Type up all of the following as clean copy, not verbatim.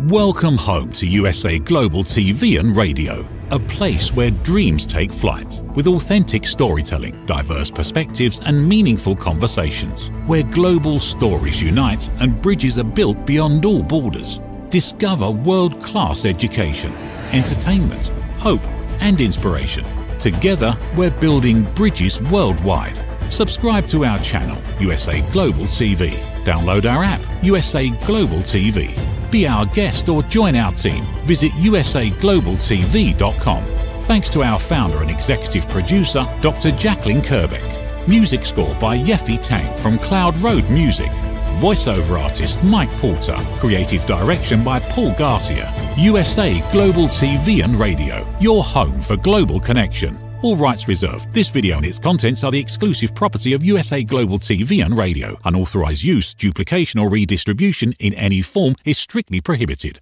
Welcome home to USA Global TV and Radio, a place where dreams take flight, with authentic storytelling, diverse perspectives and meaningful conversations, where global stories unite and bridges are built beyond all borders. Discover world-class education, entertainment, hope and inspiration. Together, we're building bridges worldwide. Subscribe to our channel, USA Global TV. Download our app, USA Global TV. Be our guest or join our team. Visit usaglobaltv.com. Thanks to our founder and executive producer, Dr. Jacqueline Kerbeck. Music score by Yeffy Tang from Cloud Road Music. Voiceover artist Mike Porter. Creative direction by Paul Garcia. USA Global TV and Radio, your home for global connection. All rights reserved. This video and its contents are the exclusive property of USA Global TV and Radio. Unauthorized use, duplication or redistribution in any form is strictly prohibited.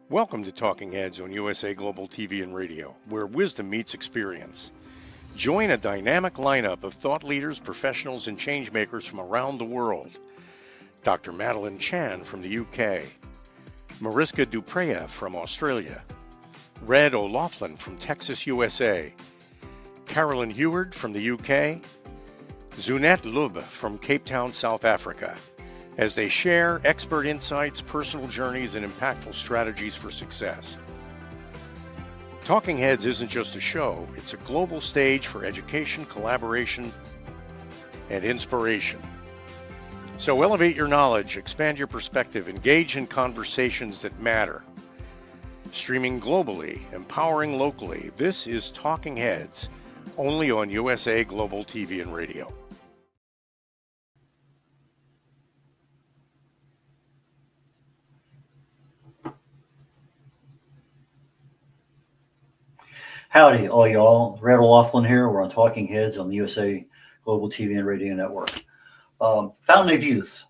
Welcome to Talking Heads on USA Global TV and Radio, where wisdom meets experience. Join a dynamic lineup of thought leaders, professionals, and changemakers from around the world. Dr. Madeline Chan from the UK, Mariska Dupreya from Australia, Red.olaughlin from Texas, USA, Carolyn Heward from the UK, Zunette Lub from Cape Town, South Africa, as they share expert insights, personal journeys, and impactful strategies for success. Talking Heads isn't just a show, it's a global stage for education, collaboration, and inspiration. So elevate your knowledge, expand your perspective, engage in conversations that matter. Streaming globally, empowering locally, this is Talking Heads, only on USA Global TV and Radio. Howdy, all y'all. red.olaughlin here. We're on Talking Heads on the USA Global TV and Radio Network. Fountain of Youth,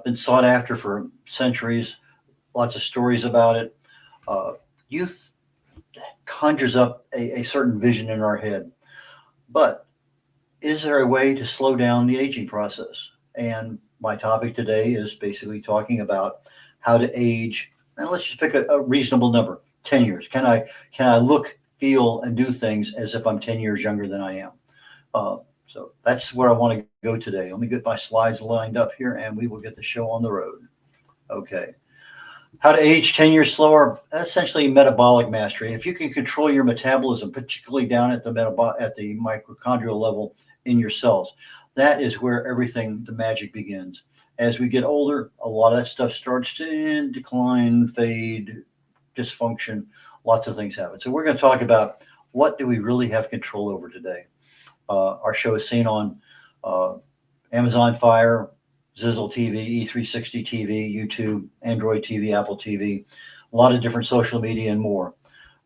been sought after for centuries, lots of stories about it. Youth conjures up a certain vision in our head, but is there a way to slow down the aging process? And my topic today is basically talking about how to age, and let's just pick a reasonable number, 10 years. Can I look, feel, and do things as if I'm 10 years younger than I am? So that's where I want to go today. Let me get my slides lined up here and we will get the show on the road. Okay. How to age 10 years slower, essentially metabolic mastery. If you can control your metabolism, particularly down at the mitochondrial level in your cells, that is where everything, the magic begins. As we get older, a lot of that stuff starts to decline, fade, dysfunction, lots of things happen. So we're going to talk about what do we really have control over today. Our show is seen on Amazon Fire, Zizzle TV, E360 TV, YouTube, Android TV, Apple TV, a lot of different social media and more.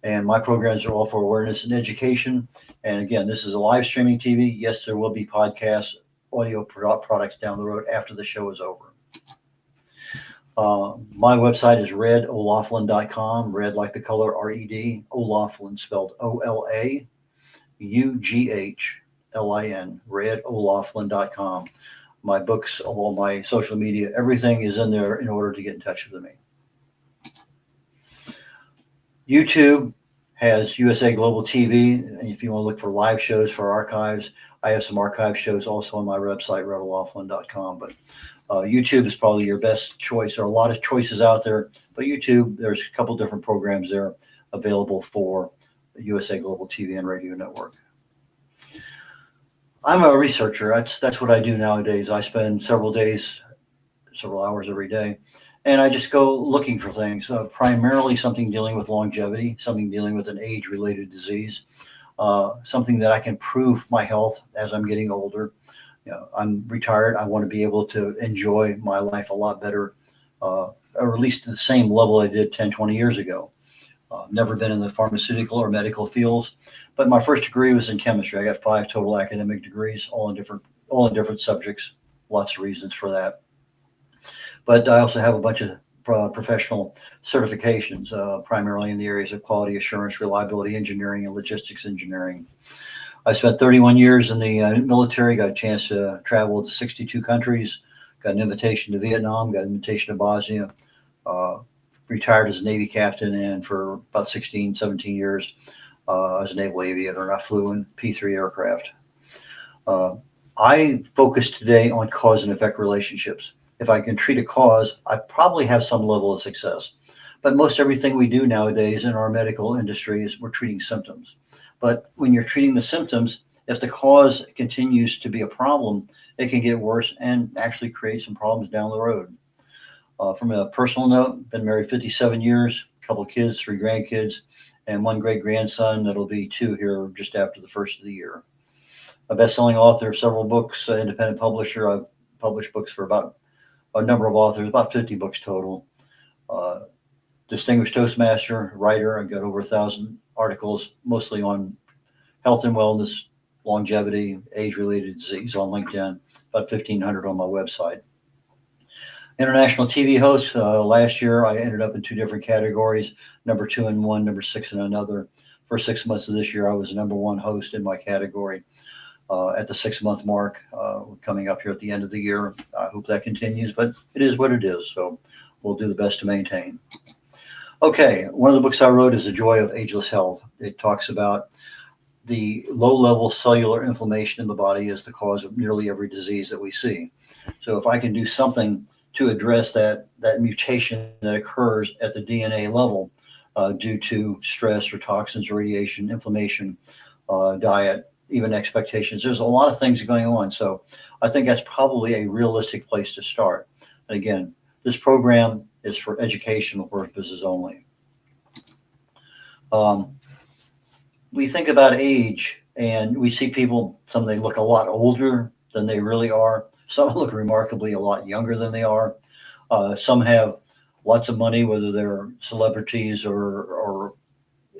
And my programs are all for awareness and education. And again, this is a live streaming TV. Yes, there will be podcasts, audio products down the road after the show is over. My website is red.olaughlin.com, red like the color R-E-D, O'Laughlin spelled O-L-A-U-G-H. L-I-N, red.olaughlin.com. My books, all my social media, everything is in there in order to get in touch with me. YouTube has USA Global TV. And if you want to look for live shows for archives, I have some archive shows also on my website, red.olaughlin.com. But YouTube is probably your best choice. There are a lot of choices out there, but YouTube, there's a couple different programs there available for the USA Global TV and Radio Network. I'm a researcher. That's what I do nowadays. I spend several hours every day, and I just go looking for things, primarily something dealing with longevity, something dealing with an age-related disease, something that I can prove my health as I'm getting older. You know, I'm retired. I want to be able to enjoy my life a lot better, or at least at the same level I did 10, 20 years ago. Never been in the pharmaceutical or medical fields, but my first degree was in chemistry. I got 5 total academic degrees, all in different subjects. Lots of reasons for that. But I also have a bunch of professional certifications, primarily in the areas of quality assurance, reliability engineering, and logistics engineering. I spent 31 years in the military, got a chance to travel to 62 countries, got an invitation to Vietnam, got an invitation to Bosnia, retired as a Navy captain, and for about 16, 17 years as a naval aviator, and I flew in P-3 aircraft. I focus today on cause and effect relationships. If I can treat a cause, I probably have some level of success. But most everything we do nowadays in our medical industry is we're treating symptoms. But when you're treating the symptoms, if the cause continues to be a problem, it can get worse and actually create some problems down the road. From a personal note, been married 57 years, a couple of kids, 3 grandkids, and 1 great-grandson that'll be 2 here just after the first of the year. A best-selling author of several books, independent publisher. I've published books for about a number of authors, about 50 books total. Distinguished Toastmaster, writer. I've got over 1,000 articles, mostly on health and wellness, longevity, age-related disease on LinkedIn, about 1,500 on my website. International TV host. Last year, I ended up in 2 different categories, number 2 in one, number 6 in another. For 6 months of this year, I was number 1 host in my category. At the 6-month mark, coming up here at the end of the year. I hope that continues, but it is what it is. So we'll do the best to maintain. Okay, one of the books I wrote is The Joy of Ageless Health. It talks about the low-level cellular inflammation in the body is the cause of nearly every disease that we see. So if I can do something to address that mutation that occurs at the DNA level due to stress or toxins, radiation, inflammation, diet, even expectations. There's a lot of things going on. So I think that's probably a realistic place to start. And again, this program is for educational purposes only. We think about age and we see people, some they look a lot older than they really are. Some look remarkably a lot younger than they are. Some have lots of money, whether they're celebrities or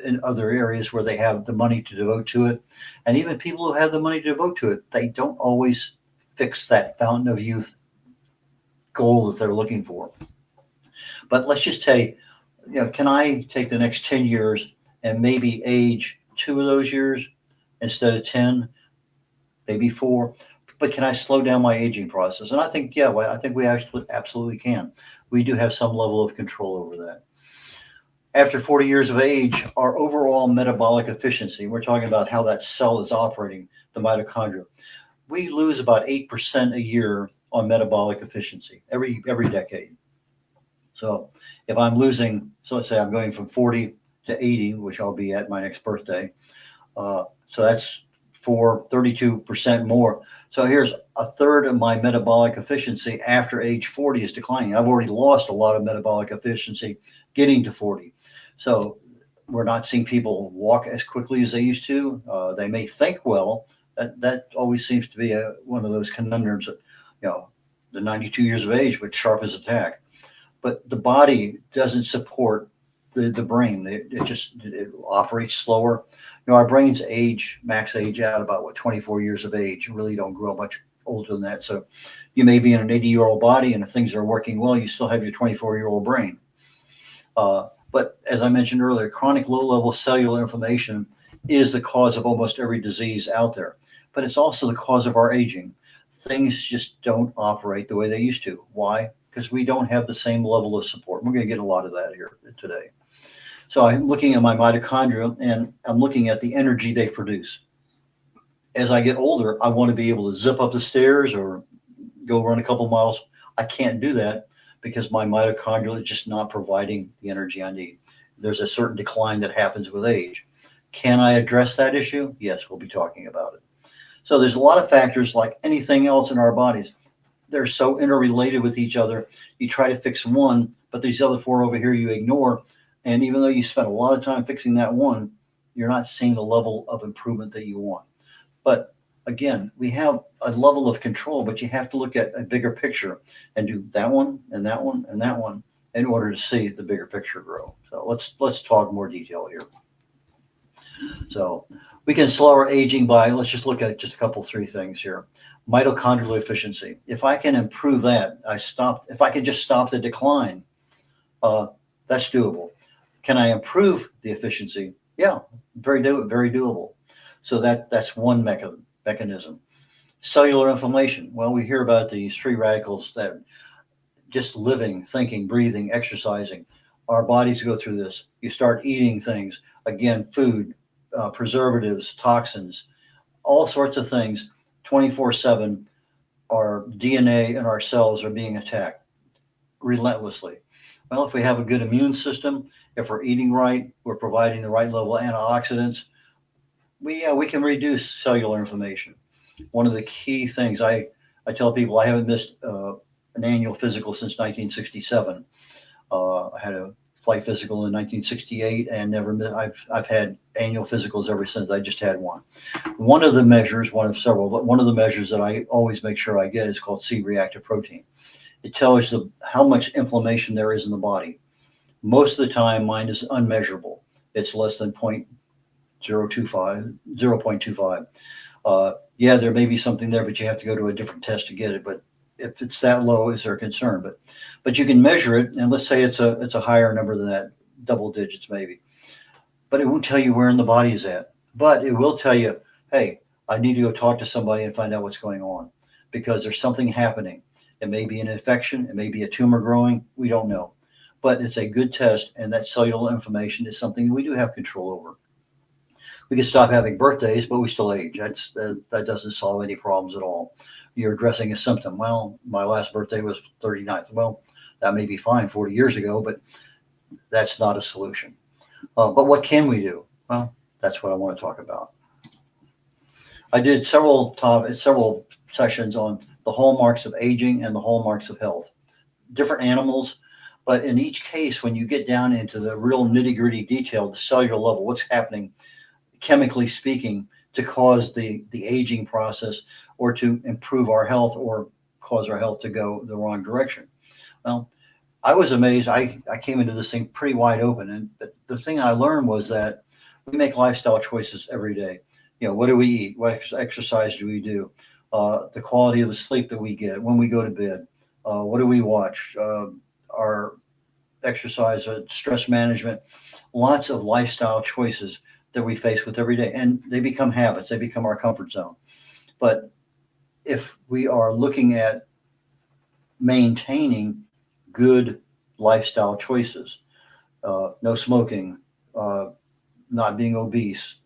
in other areas where they have the money to devote to it. And even people who have the money to devote to it, they don't always fix that fountain of youth goal that they're looking for. But let's just say, can I take the next 10 years and maybe age 2 of those years instead of 10, maybe 4? But can I slow down my aging process? And I think, I think we actually absolutely can. We do have some level of control over that. After 40 years of age, our overall metabolic efficiency, we're talking about how that cell is operating, the mitochondria, we lose about 8% a year on metabolic efficiency every decade. So if I'm losing, so let's say I'm going from 40 to 80, which I'll be at my next birthday. So that's 32% more. So here's a third of my metabolic efficiency after age 40 is declining. I've already lost a lot of metabolic efficiency getting to 40. So we're not seeing people walk as quickly as they used to. They may think well. That always seems to be one of those conundrums that, the 92 years of age, but sharp as a tack. But the body doesn't support the brain. It operates slower. Our brains max age out about 24 years of age. You really don't grow much older than that. So you may be in an 80-year-old body, and if things are working well, you still have your 24-year-old brain. But as I mentioned earlier, chronic low-level cellular inflammation is the cause of almost every disease out there. But it's also the cause of our aging. Things just don't operate the way they used to. Why? Because we don't have the same level of support. We're going to get a lot of that here today. So I'm looking at my mitochondria, and I'm looking at the energy they produce. As I get older, I want to be able to zip up the stairs or go run a couple miles. I can't do that because my mitochondria is just not providing the energy I need. There's a certain decline that happens with age. Can I address that issue? Yes, we'll be talking about it. So there's a lot of factors like anything else in our bodies. They're so interrelated with each other. You try to fix one, but these other 4 over here you ignore. And even though you spent a lot of time fixing that one, you're not seeing the level of improvement that you want. But again, we have a level of control, but you have to look at a bigger picture and do that one and that one and that one in order to see the bigger picture grow. So let's talk more detail here. So we can slow our aging by, let's just look at just a couple, 3 things here. Mitochondrial efficiency. If I can improve that, if I can just stop the decline, that's doable. Can I improve the efficiency? Yeah, very doable. So that's one mechanism. Cellular inflammation. Well, we hear about these free radicals that just living, thinking, breathing, exercising. Our bodies go through this. You start eating things, again, food, preservatives, toxins, all sorts of things 24/7. Our DNA and our cells are being attacked relentlessly. Well, if we have a good immune system, if we're eating right, we're providing the right level of antioxidants, we can reduce cellular inflammation. One of the key things I tell people, I haven't missed an annual physical since 1967. I had a flight physical in 1968 and never missed. I've had annual physicals ever since. I just had one. One of the measures, one of several, but one of the measures that I always make sure I get is called C-reactive protein. It tells you how much inflammation there is in the body. Most of the time, mine is unmeasurable. It's less than 0.25. Yeah, there may be something there, but you have to go to a different test to get it. But if it's that low, is there a concern? But you can measure it, and let's say it's a higher number than that, double digits maybe. But it won't tell you where in the body is at. But it will tell you, hey, I need to go talk to somebody and find out what's going on, because there's something happening. It may be an infection, it may be a tumor growing, we don't know. But it's a good test, and that cellular inflammation is something that we do have control over. We can stop having birthdays, but we still age. That doesn't solve any problems at all. You're addressing a symptom. Well, my last birthday was 39th. Well, that may be fine 40 years ago, but that's not a solution. But what can we do? Well, that's what I want to talk about. I did several sessions on the hallmarks of aging and the hallmarks of health. Different animals, but in each case, when you get down into the real nitty-gritty detail, the cellular level, what's happening, chemically speaking, to cause the aging process or to improve our health or cause our health to go the wrong direction. Well, I was amazed. I came into this thing pretty wide open. And the thing I learned was that we make lifestyle choices every day. You know, what do we eat? What exercise do we do? The quality of the sleep that we get when we go to bed. What do we watch? Our exercise, stress management, lots of lifestyle choices that we face with every day. And they become habits. They become our comfort zone. But if we are looking at maintaining good lifestyle choices, no smoking, not being obese,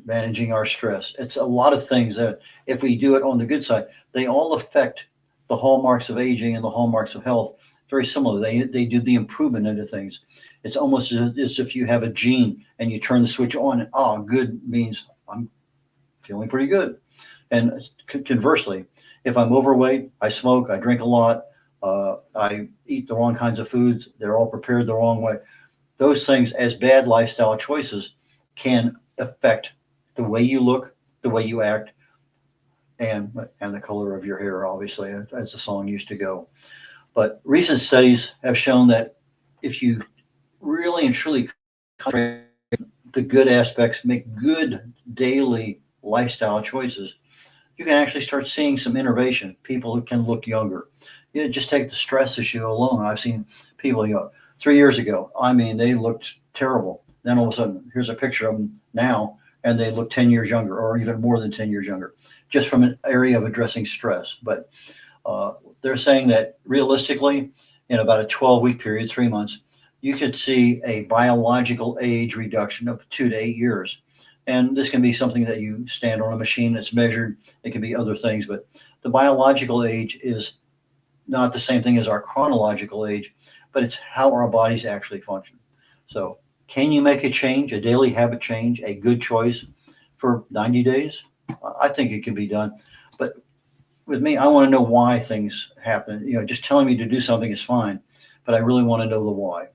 managing our stress. It's a lot of things that if we do it on the good side, they all affect the hallmarks of aging and the hallmarks of health very similar. They do the improvement into things. It's almost as if you have a gene and you turn the switch on and good means I'm feeling pretty good. And conversely, if I'm overweight, I smoke, I drink a lot, I eat the wrong kinds of foods, they're all prepared the wrong way. Those things as bad lifestyle choices can affect the way you look, the way you act, and the color of your hair, obviously, as the song used to go. But recent studies have shown that if you really and truly concentrate the good aspects, make good daily lifestyle choices, you can actually start seeing some innovation. People who can look younger. You know, just take the stress issue alone. I've seen people, 3 years ago, I mean, they looked terrible. Then all of a sudden, here's a picture of them now, and they look 10 years younger, or even more than 10 years younger, just from an area of addressing stress. But they're saying that realistically, in about a 12-week period, 3 months, you could see a biological age reduction of 2 to 8 years. And this can be something that you stand on a machine that's measured. It can be other things, but the biological age is not the same thing as our chronological age, but it's how our bodies actually function. So can you make a change, a daily habit change, a good choice for 90 days? I think it can be done. But with me, I want to know why things happen. You know, just telling me to do something is fine, but I really want to know the why.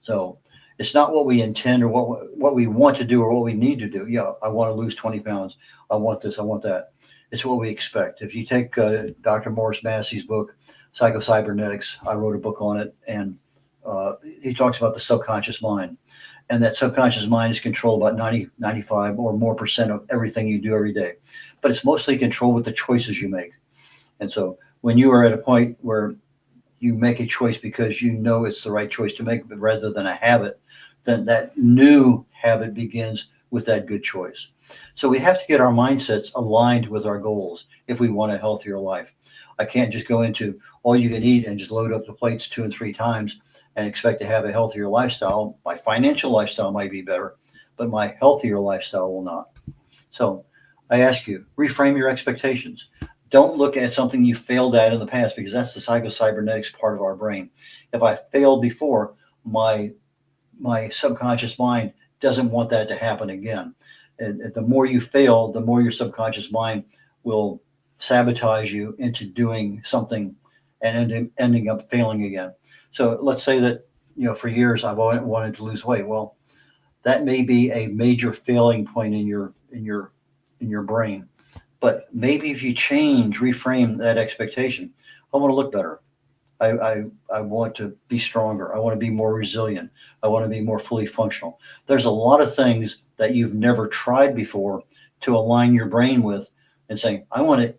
So it's not what we intend or what we want to do or what we need to do. Yeah, I want to lose 20 pounds. I want this. I want that. It's what we expect. If you take Dr. Morris Massey's book, Psychocybernetics, I wrote a book on it, and he talks about the subconscious mind. And that subconscious mind is controlled about 90, 95 or more % of everything you do every day. But it's mostly controlled with the choices you make. And so when you are at a point where you make a choice because you know it's the right choice to make, but rather than a habit, then that new habit begins with that good choice. So we have to get our mindsets aligned with our goals if we want a healthier life. I can't just go into all you can eat and just load up the plates 2 and 3 times and expect to have a healthier lifestyle. My financial lifestyle might be better, but my healthier lifestyle will not. So I ask you, reframe your expectations. Don't look at something you failed at in the past, because that's the psycho-cybernetics part of our brain. If I failed before, my subconscious mind doesn't want that to happen again. And the more you fail, the more your subconscious mind will sabotage you into doing something and ending up failing again. So let's say that, for years I've wanted to lose weight. Well, that may be a major failing point in your brain. But maybe if you reframe that expectation, I want to look better. I want to be stronger. I want to be more resilient. I want to be more fully functional. There's a lot of things that you've never tried before to align your brain with, and saying, I want to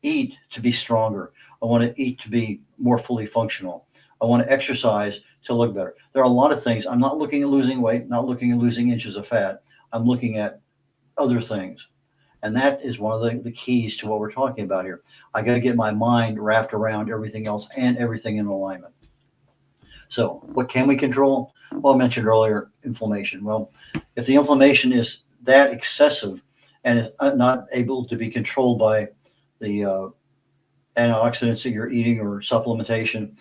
eat to be stronger. I want to eat to be more fully functional. I want to exercise to look better. There are a lot of things. I'm not looking at losing weight, not looking at losing inches of fat. I'm looking at other things. And that is one of the keys to what we're talking about here. I got to get my mind wrapped around everything else and everything in alignment. So what can we control? Well, I mentioned earlier, inflammation. Well, if the inflammation is that excessive and is not able to be controlled by the antioxidants that you're eating or supplementation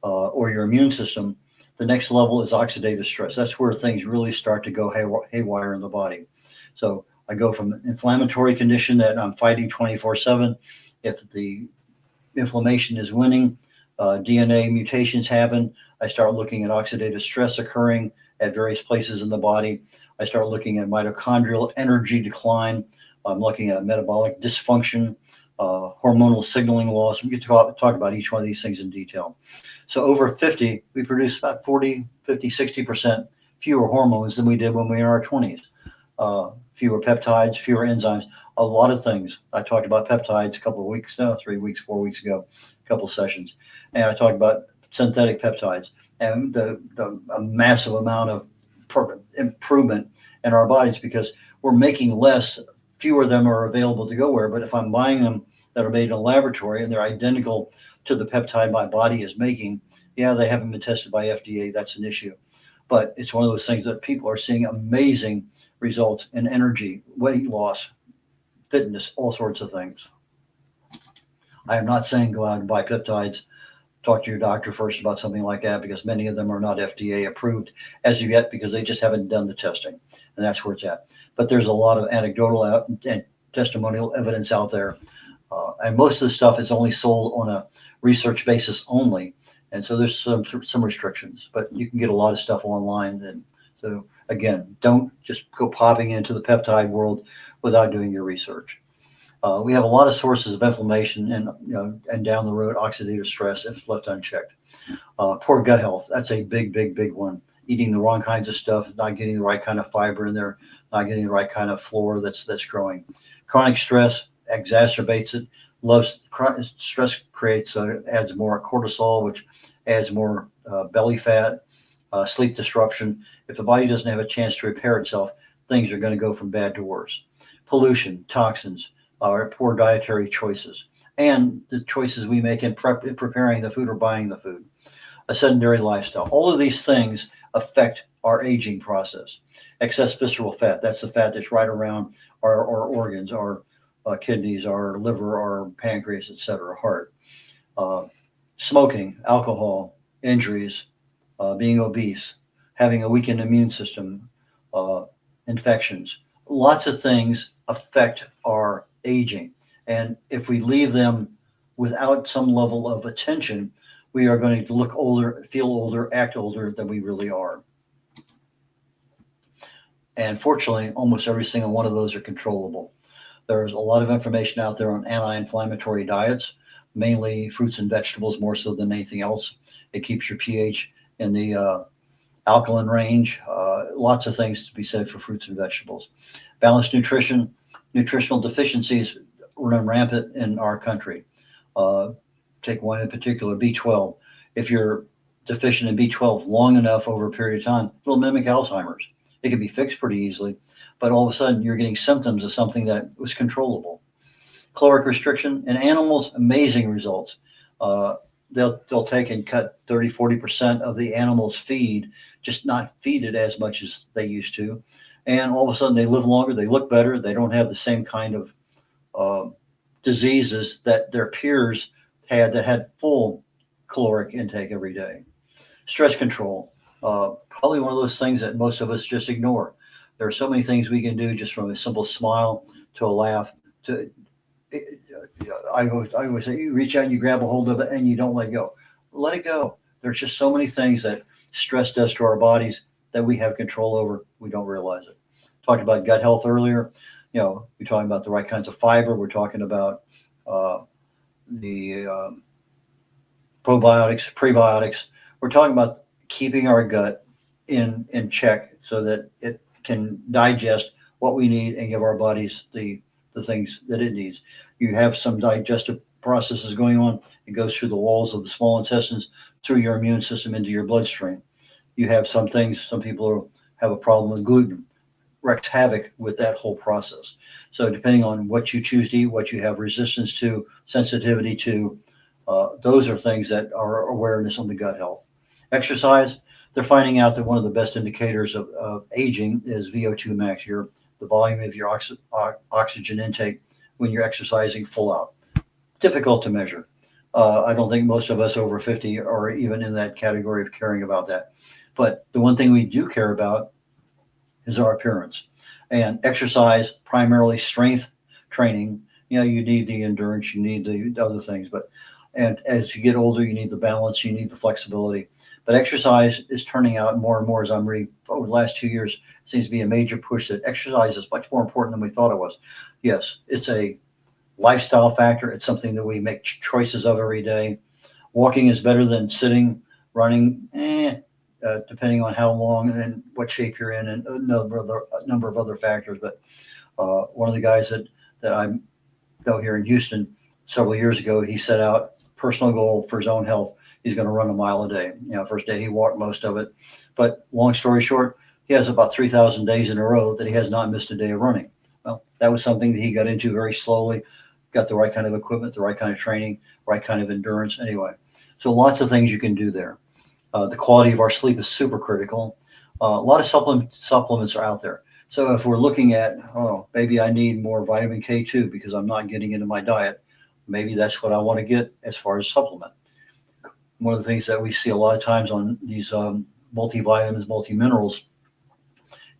or your immune system, the next level is oxidative stress. That's where things really start to go haywire in the body. So I go from an inflammatory condition that I'm fighting 24/7. If the inflammation is winning, DNA mutations happen. I start looking at oxidative stress occurring at various places in the body. I start looking at mitochondrial energy decline. I'm looking at metabolic dysfunction, hormonal signaling loss. We get to talk about each one of these things in detail. So over 50, we produce about 40, 50, 60% fewer hormones than we did when we were in our 20s. Fewer peptides, fewer enzymes, a lot of things. I talked about peptides a couple of weeks, 3 weeks, 4 weeks ago, a couple of sessions. And I talked about synthetic peptides and a massive amount of improvement in our bodies, because we're making less, fewer of them are available to go where. But if I'm buying them that are made in a laboratory and they're identical to the peptide my body is making, yeah, they haven't been tested by FDA. That's an issue. But it's one of those things that people are seeing amazing results in energy, weight loss, fitness, all sorts of things. I am not saying go out and buy peptides. Talk to your doctor first about something like that, because many of them are not FDA approved as of yet, because they just haven't done the testing, and that's where it's at. But there's a lot of anecdotal and testimonial evidence out there, and most of the stuff is only sold on a research basis only, and so there's some restrictions. But you can get a lot of stuff online, and so again, don't just go popping into the peptide world without doing your research. We have a lot of sources of inflammation and down the road, oxidative stress if left unchecked. Poor gut health, that's a big one. Eating the wrong kinds of stuff, not getting the right kind of fiber in there, not getting the right kind of flora that's growing. Chronic stress exacerbates it. Stress adds more cortisol, which adds more belly fat. Sleep disruption. If the body doesn't have a chance to repair itself, things are going to go from bad to worse. Pollution, toxins, our poor dietary choices, and the choices we make in preparing the food or buying the food. A sedentary lifestyle. All of these things affect our aging process. Excess visceral fat, that's the fat that's right around our organs, our kidneys, our liver, our pancreas, etc., heart. Smoking, alcohol, injuries, being obese, having a weakened immune system, infections. Lots of things affect our aging. And if we leave them without some level of attention, we are going to look older, feel older, act older than we really are. And fortunately, almost every single one of those are controllable. There's a lot of information out there on anti-inflammatory diets, mainly fruits and vegetables more so than anything else. It keeps your pH in the alkaline range. Lots of things to be said for fruits and vegetables. Balanced nutrition. Nutritional deficiencies run rampant in our country. Take one in particular, B12. If you're deficient in B12 long enough over a period of time, it'll mimic Alzheimer's. It can be fixed pretty easily, but all of a sudden you're getting symptoms of something that was controllable. Caloric restriction in animals, amazing results. They'll take and cut 30-40% of the animal's feed, just not feed it as much as they used to. And all of a sudden they live longer, they look better, they don't have the same kind of diseases that their peers had that had full caloric intake every day. Stress control, probably one of those things that most of us just ignore. There are so many things we can do, just from a simple smile to a laugh to I always say, you reach out and you grab a hold of it and you don't let go. Let it go. There's just so many things that stress does to our bodies that we have control over. We don't realize it. Talked about gut health earlier. We're talking about the right kinds of fiber. We're talking about the probiotics, prebiotics. We're talking about keeping our gut in check so that it can digest what we need and give our bodies the things that it needs. You have some digestive processes going on. It goes through the walls of the small intestines, through your immune system into your bloodstream. You have some things, some people have a problem with gluten, wreaks havoc with that whole process. So depending on what you choose to eat, what you have resistance to, sensitivity to, those are things that are awareness on the gut health. Exercise, they're finding out that one of the best indicators of aging is VO2 max, the volume of your oxygen intake when you're exercising full out. Difficult to measure. I don't think most of us over 50 are even in that category of caring about that. But the one thing we do care about is our appearance. And exercise, primarily strength training, you need the endurance, you need the other things. And as you get older, you need the balance, you need the flexibility. But exercise is turning out more and more, as I'm reading over the last 2 years, seems to be a major push that exercise is much more important than we thought it was. Yes, it's a lifestyle factor. It's something that we make choices of every day. Walking is better than sitting. Running, depending on how long and what shape you're in, and a number of other factors. But one of the guys that I know here in Houston several years ago, he set out personal goal for his own health. He's going to run a mile a day. First day he walked most of it. But long story short, he has about 3,000 days in a row that he has not missed a day of running. Well, that was something that he got into very slowly, got the right kind of equipment, the right kind of training, right kind of endurance anyway. So lots of things you can do there. The quality of our sleep is super critical. A lot of supplements are out there. So if we're looking at, maybe I need more vitamin K2 because I'm not getting into my diet, maybe that's what I want to get as far as supplement. One of the things that we see a lot of times on these multivitamins, multiminerals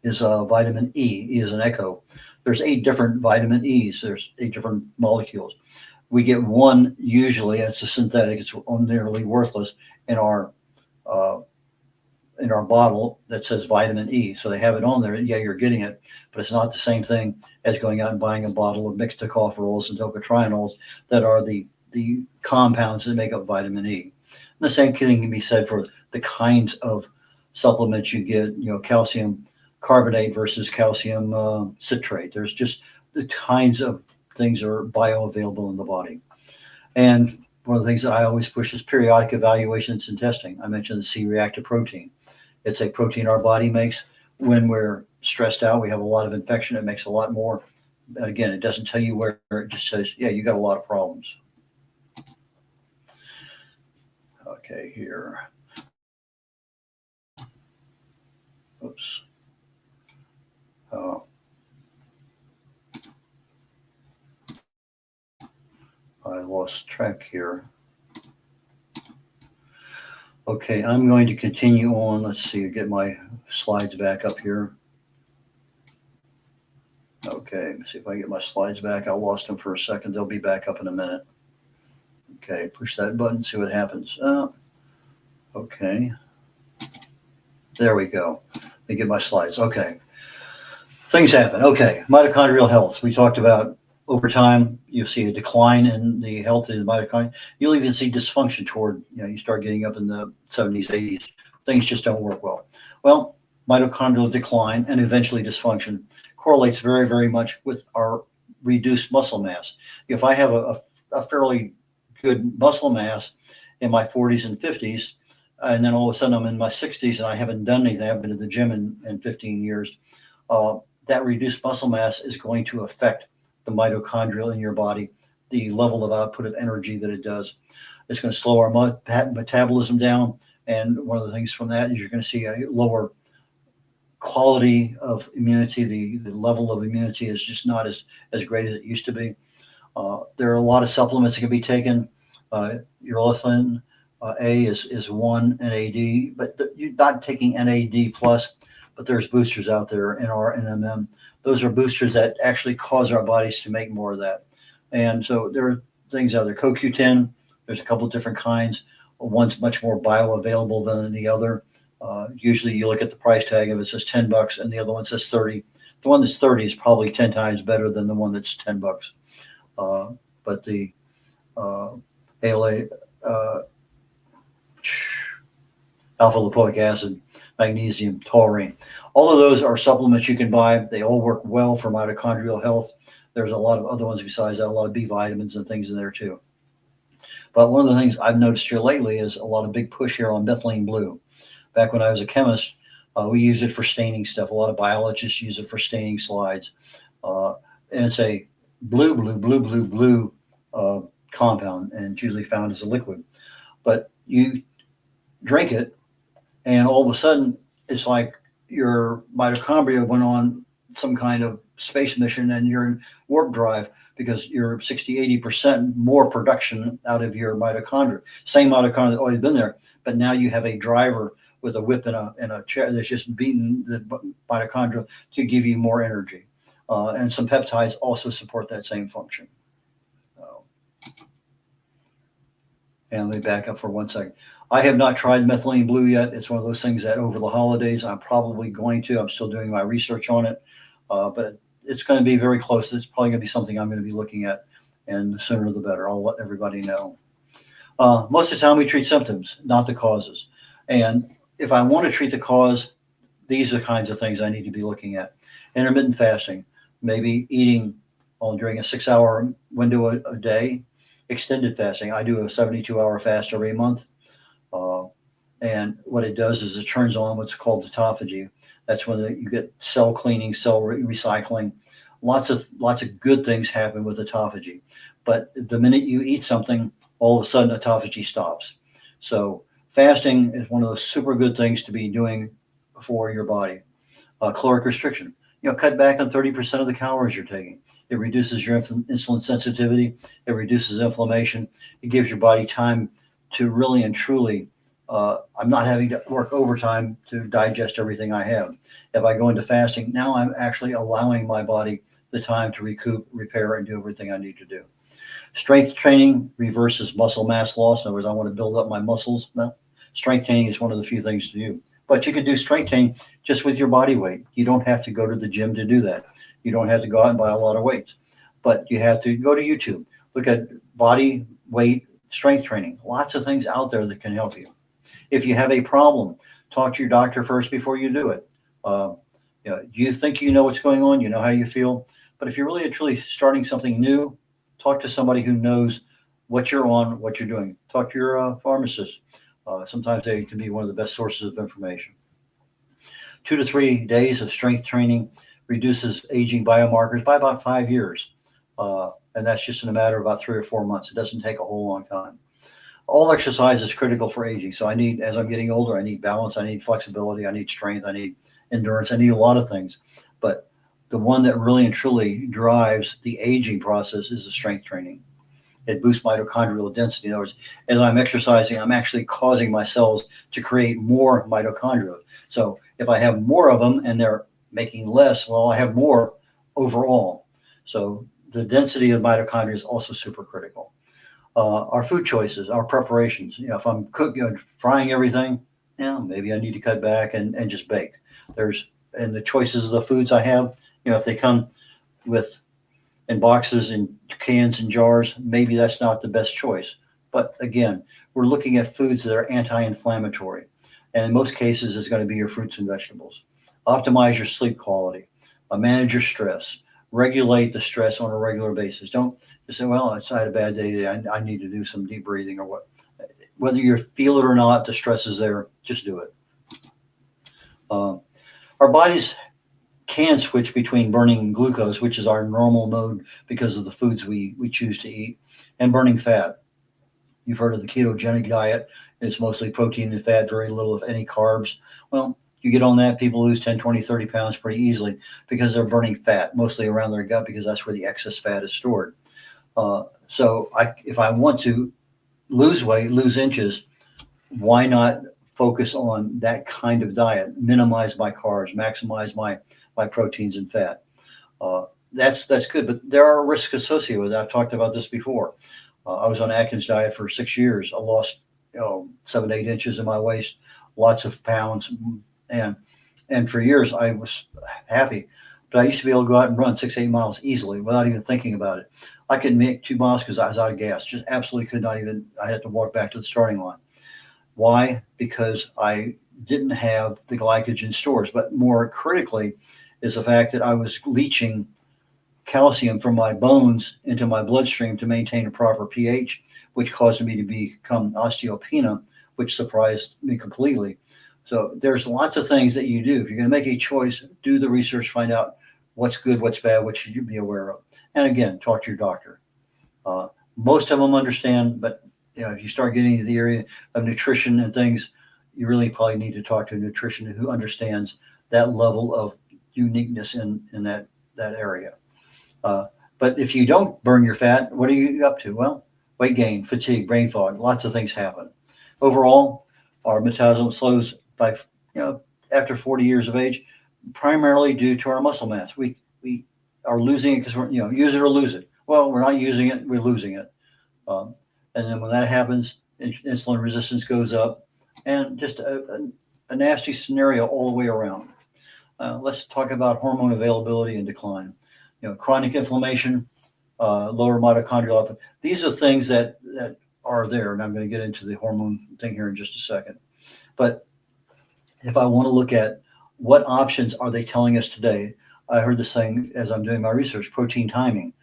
is vitamin E. E is an echo. There's 8 different vitamin E's. There's 8 different molecules. We get one usually, and it's a synthetic. It's nearly worthless in our bottle that says vitamin E. So they have it on there. Yeah, you're getting it, but it's not the same thing as going out and buying a bottle of mixed tocopherols and tocotrienols that are the compounds that make up vitamin E. And the same thing can be said for the kinds of supplements you get, calcium carbonate versus calcium citrate. There's just the kinds of things are bioavailable in the body. And one of the things that I always push is periodic evaluations and testing. I mentioned the C-reactive protein. It's a protein our body makes when we're stressed out. We have a lot of infection. It makes a lot more. But again, it doesn't tell you where. It just says, yeah, you got a lot of problems. Okay, here. Oops. I lost track here. Okay, I'm going to continue on. Let's see, get my slides back up here. Okay, let's see if I get my slides back. I lost them for a second. They'll be back up in a minute. Okay, push that button, see what happens. Okay. There we go. Let me get my slides. Okay. Things happen. Okay, mitochondrial health. We talked about over time, you see a decline in the health of the mitochondria. You'll even see dysfunction toward, you start getting up in the 70s, 80s. Things just don't work well. Well, mitochondrial decline and eventually dysfunction correlates very, very much with our reduced muscle mass. If I have a fairly good muscle mass in my 40s and 50s, and then all of a sudden I'm in my 60s and I haven't done anything. I haven't been to the gym in 15 years. That reduced muscle mass is going to affect the mitochondria in your body, the level of output of energy that it does. It's going to slow our metabolism down. And one of the things from that is you're going to see a lower quality of immunity. The level of immunity is just not as great as it used to be. There are a lot of supplements that can be taken. Urolithin A is one NAD, but you're not taking NAD plus, but there's boosters out there in our NMN. Those are boosters that actually cause our bodies to make more of that. And so there are things out there. CoQ10, there's a couple of different kinds. One's much more bioavailable than the other. Usually you look at the price tag of it says $10 and the other one says 30. The one that's 30 is probably 10 times better than the one that's $10. But the ALA, alpha lipoic acid, magnesium, taurine, all of those are supplements you can buy. They all work well for mitochondrial health. There's a lot of other ones besides that, a lot of B vitamins and things in there too. But one of the things I've noticed here lately is a lot of big push here on methylene blue. Back when I was a chemist, we use it for staining stuff. A lot of biologists use it for staining slides. And it's a blue compound, and it's usually found as a liquid. But you drink it, and all of a sudden, it's like your mitochondria went on some kind of space mission and you're in warp drive because you're 60-80% more production out of your mitochondria. Same mitochondria that's always been there, but now you have a driver with a whip and a chair that's just beating the mitochondria to give you more energy. And some peptides also support that same function. And let me back up for 1 second. I have not tried methylene blue yet. It's one of those things that over the holidays, I'm probably going to. I'm still doing my research on it. But it's going to be very close. It's probably going to be something I'm going to be looking at. And the sooner the better. I'll let everybody know. Most of the time we treat symptoms, not the causes. And if I want to treat the cause, these are the kinds of things I need to be looking at. Intermittent fasting, maybe eating during a 6-hour window a day. Extended fasting. I do a 72-hour fast every month. And what it does is it turns on what's called autophagy. That's when you get cell cleaning, cell recycling. Lots of good things happen with autophagy. But the minute you eat something, all of a sudden autophagy stops. So fasting is one of those super good things to be doing for your body. Caloric restriction. Cut back on 30% of the calories you're taking. It reduces your insulin sensitivity. It reduces inflammation. It gives your body time to really and truly, I'm not having to work overtime to digest everything I have. If I go into fasting, now I'm actually allowing my body the time to recoup, repair, and do everything I need to do. Strength training reverses muscle mass loss. In other words, I want to build up my muscles. No, strength training is one of the few things to do. But you can do strength training just with your body weight. You don't have to go to the gym to do that. You don't have to go out and buy a lot of weights. But you have to go to YouTube. Look at body weight strength training. Lots of things out there that can help you. If you have a problem, talk to your doctor first before you do it. Do you think you know what's going on? You know how you feel? But if you're really truly starting something new, talk to somebody who knows what you're on, what you're doing. Talk to your pharmacist. Sometimes they can be one of the best sources of information. 2 to 3 days of strength training reduces aging biomarkers by about 5 years. And that's just in a matter of about 3 or 4 months. It doesn't take a whole long time. All exercise is critical for aging. So as I'm getting older, I need balance, I need flexibility, I need strength, I need endurance, I need a lot of things. But the one that really and truly drives the aging process is the strength training. It boosts mitochondrial density. In other words, as I'm exercising, I'm actually causing my cells to create more mitochondria. So if I have more of them and they're making less, well, I have more overall. So the density of mitochondria is also super critical. Our food choices, our preparations. If I'm cooking, frying everything, maybe I need to cut back and just bake. And the choices of the foods I have, if they come in boxes and cans and jars, maybe that's not the best choice. But again, we're looking at foods that are anti-inflammatory. And in most cases, it's going to be your fruits and vegetables. Optimize your sleep quality. Manage your stress. Regulate the stress on a regular basis. Don't just say, well, I had a bad day today. I need to do some deep breathing or what. whether you feel it or not, the stress is there. Just do it. Our bodies can switch between burning glucose, which is our normal mode because of the foods we choose to eat, and burning fat. You've heard of the ketogenic diet. It's mostly protein and fat, very little, if any, carbs. Well, you get on that, people lose 10, 20, 30 pounds pretty easily because they're burning fat, mostly around their gut, because that's where the excess fat is stored. So if I want to lose weight, lose inches, why not focus on that kind of diet? Minimize my carbs, maximize my proteins and fat. That's good, but there are risks associated with that. I've talked about this before. I was on Atkins diet for 6 years. I lost 7 to 8 inches in my waist, lots of pounds, and for years I was happy. But I used to be able to go out and run 6, 8 miles easily without even thinking about it. I could make 2 miles because I was out of gas. Just absolutely could not even. I had to walk back to the starting line. Why? Because I didn't have the glycogen stores. But more critically is the fact that I was leaching calcium from my bones into my bloodstream to maintain a proper pH, which caused me to become osteopenia, which surprised me completely. So there's lots of things that you do. If you're going to make a choice, do the research, find out what's good, what's bad, what should you be aware of. And again, talk to your doctor. Most of them understand, but if you start getting into the area of nutrition and things, you really probably need to talk to a nutritionist who understands that level of uniqueness in that area. But if you don't burn your fat, what are you up to? Well, weight gain, fatigue, brain fog, lots of things happen. Overall, our metabolism slows by, after 40 years of age, primarily due to our muscle mass. We are losing it because we're, use it or lose it. Well, we're not using it, we're losing it. And then when that happens, insulin resistance goes up, and just a nasty scenario all the way around. Let's talk about hormone availability and decline. Chronic inflammation, lower mitochondrial output. These are things that are there, and I'm going to get into the hormone thing here in just a second. But if I want to look at what options are they telling us today, I heard this thing as I'm doing my research: protein timing.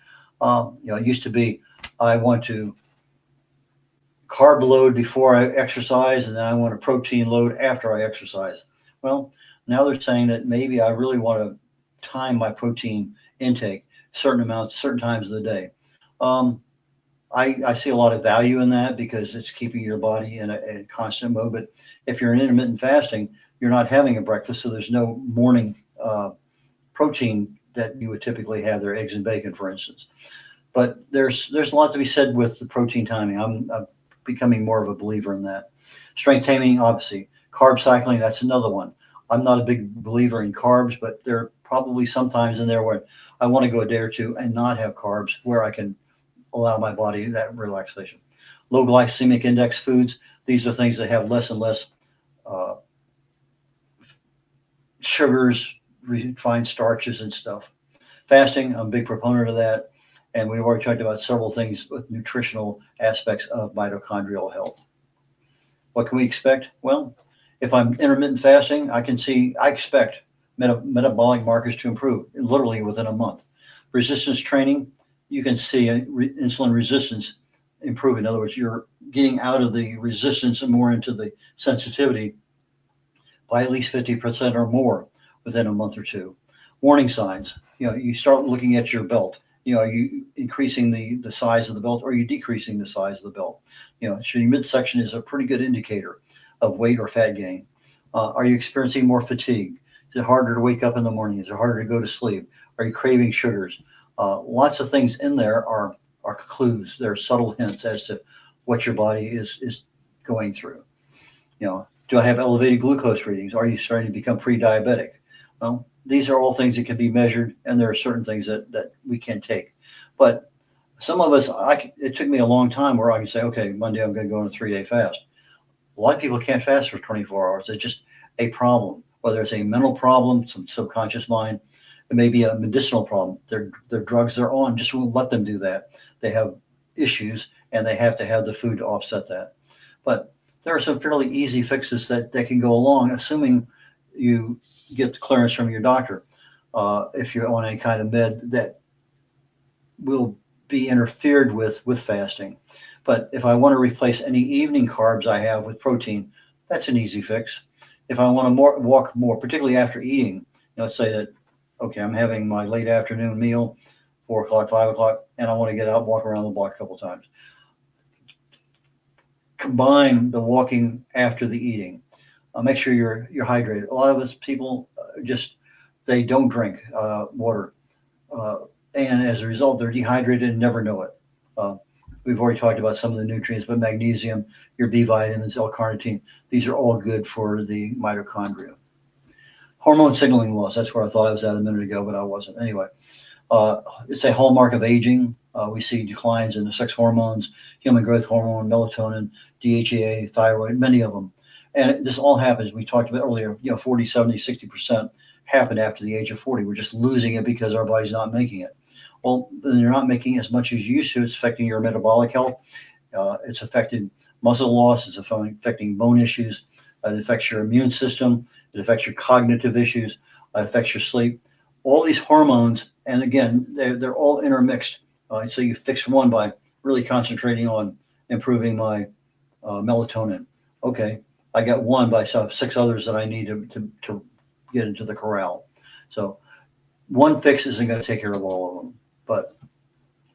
It used to be, I want to carb load before I exercise, and then I want a protein load after I exercise. Well, now they're saying that maybe I really want to time my protein intake, certain amounts, certain times of the day. I see a lot of value in that because it's keeping your body in a constant mode. But if you're in intermittent fasting, you're not having a breakfast, so there's no morning protein that you would typically have there, eggs and bacon, for instance. But there's a lot to be said with the protein timing. I'm becoming more of a believer in that. Strength taming, obviously. Carb cycling, that's another one. I'm not a big believer in carbs, but there are probably some times in there where I want to go a day or two and not have carbs, where I can allow my body that relaxation. Low glycemic index foods, these are things that have less and less sugars, refined starches and stuff. Fasting, I'm a big proponent of that. And we've already talked about several things with nutritional aspects of mitochondrial health. What can we expect? Well, if I'm intermittent fasting, I expect metabolic markers to improve literally within a month. Resistance training, you can see insulin resistance improve. In other words, you're getting out of the resistance and more into the sensitivity by at least 50% or more within a month or two. Warning signs, you start looking at your belt. Are you increasing the size of the belt, or are you decreasing the size of the belt? Your midsection is a pretty good indicator of weight or fat gain. Are you experiencing more fatigue? Is it harder to wake up in the morning? Is it harder to go to sleep? Are you craving sugars? Lots of things in there are clues. They're subtle hints as to what your body is going through. Do I have elevated glucose readings? Are you starting to become pre-diabetic? Well, these are all things that can be measured, and there are certain things that we can take. But some of us, it took me a long time where I can say, okay, Monday I'm going to go on a 3-day fast. A lot of people can't fast for 24 hours. It's just a problem, whether it's a mental problem, some subconscious mind. It may be a medicinal problem. Their drugs they're on just won't let them do that. They have issues, and they have to have the food to offset that. But there are some fairly easy fixes that can go along, assuming you get the clearance from your doctor. If you're on any kind of med that will be interfered with fasting. But if I want to replace any evening carbs I have with protein, that's an easy fix. If I want to walk more, particularly after eating, let's say that, okay, I'm having my late afternoon meal, 4 o'clock, 5 o'clock, and I want to get out and walk around the block a couple times. Combine the walking after the eating. Make sure you're hydrated. A lot of us people they don't drink water, and as a result, they're dehydrated and never know it. We've already talked about some of the nutrients, but magnesium, your B vitamins, L-carnitine, these are all good for the mitochondria. Hormone signaling loss, that's where I thought I was at a minute ago, but I wasn't. Anyway, it's a hallmark of aging. We see declines in the sex hormones, human growth hormone, melatonin, DHEA, thyroid, many of them. And this all happens, we talked about earlier, 40, 70, 60% happen after the age of 40. We're just losing it because our body's not making it. Well, then you're not making as much as you used to. It's affecting your metabolic health. It's affecting muscle loss. It's affecting bone issues. It affects your immune system. It affects your cognitive issues. It affects your sleep. All these hormones, and again, they're all intermixed. So you fix one by really concentrating on improving my melatonin. Okay, I got one, but I have 6 others that I need to get into the corral. So one fix isn't going to take care of all of them, but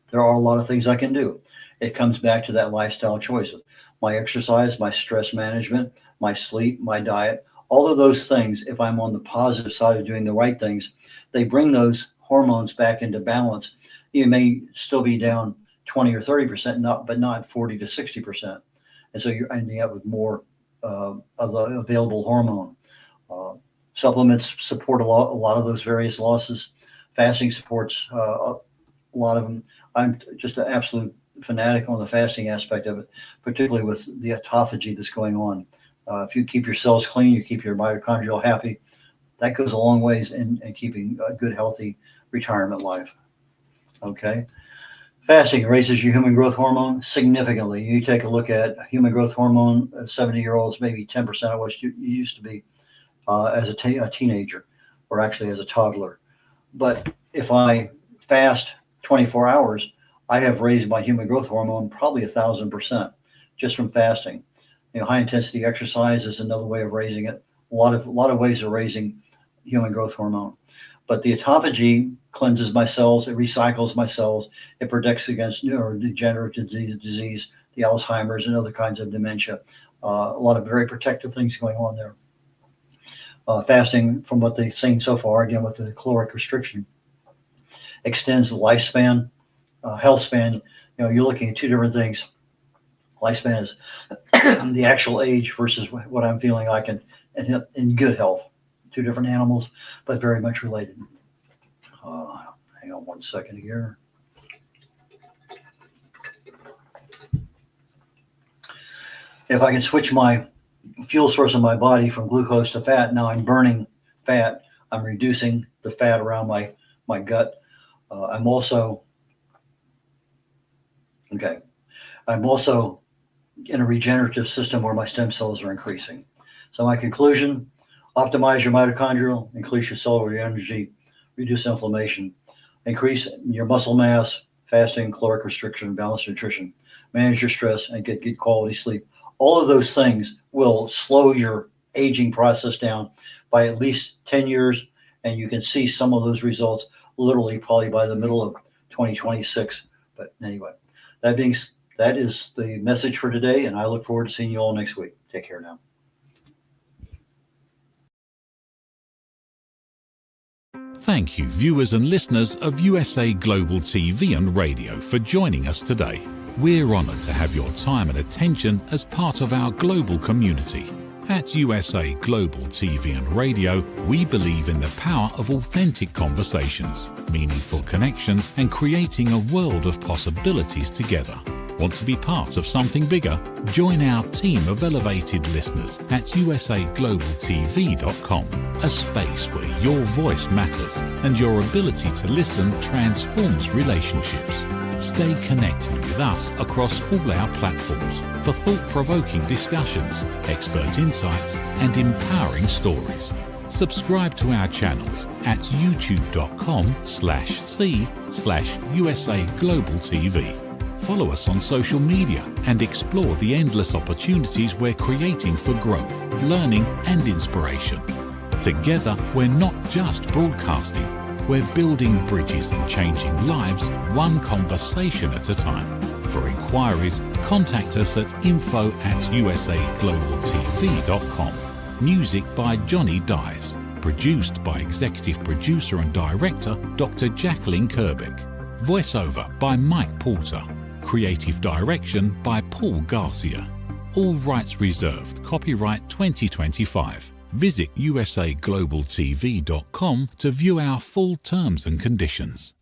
there are a lot of things I can do. It comes back to that lifestyle choice. My exercise, my stress management, my sleep, my diet, all of those things, if I'm on the positive side of doing the right things, they bring those hormones back into balance. You may still be down 20 or 30%, but not 40 to 60%. And so you're ending up with more of the available hormone. Supplements support a lot of those various losses. Fasting supports a lot of them. I'm just an absolute fanatic on the fasting aspect of it, particularly with the autophagy that's going on. If you keep your cells clean, you keep your mitochondria happy, that goes a long ways in keeping a good, healthy retirement life. Okay. Fasting raises your human growth hormone significantly. You take a look at human growth hormone, 70-year-olds, maybe 10% of what you used to be as a teenager, or actually as a toddler. But if I fast 24 hours, I have raised my human growth hormone probably 1,000% just from fasting. High intensity exercise is another way of raising it. A lot of ways of raising human growth hormone. But the autophagy cleanses my cells, it recycles my cells, it protects against neurodegenerative disease, the Alzheimer's and other kinds of dementia. A lot of very protective things going on there. Fasting, from what they've seen so far, again with the caloric restriction, extends the lifespan, health span. You're looking at two different things. Lifespan is the actual age versus what I'm feeling like in good health. Two different animals, but very much related. Hang on one second here. If I can switch my fuel source of my body from glucose to fat, now I'm burning fat. I'm reducing the fat around my gut. I'm also in a regenerative system where my stem cells are increasing. So my conclusion: optimize your mitochondrial, increase your cellular energy, reduce inflammation, increase your muscle mass, fasting, caloric restriction, balanced nutrition, manage your stress, and get good quality sleep. All of those things will slow your aging process down by at least 10 years, and you can see some of those results literally probably by the middle of 2026. But anyway, that is the message for today, and I look forward to seeing you all next week. Take care now. Thank you, viewers and listeners of USA Global TV and Radio, for joining us today. We're honoured to have your time and attention as part of our global community. At USA Global TV and Radio, we believe in the power of authentic conversations, meaningful connections, and creating a world of possibilities together. Want to be part of something bigger? Join our team of elevated listeners at usaglobaltv.com, a space where your voice matters and your ability to listen transforms relationships. Stay connected with us across all our platforms for thought-provoking discussions, expert insights, and empowering stories. Subscribe to our channels at youtube.com/c/usaglobaltv. Follow us on social media and explore the endless opportunities we're creating for growth, learning and inspiration. Together, we're not just broadcasting, we're building bridges and changing lives one conversation at a time. For inquiries, contact us at info@usaglobaltv.com. Music by Johnny Dyes. Produced by Executive Producer and Director Dr. Jacqueline Kerbeck. Voiceover by Mike Porter. Creative Direction by Paul Garcia. All rights reserved. Copyright 2025. Visit usaglobaltv.com to view our full terms and conditions.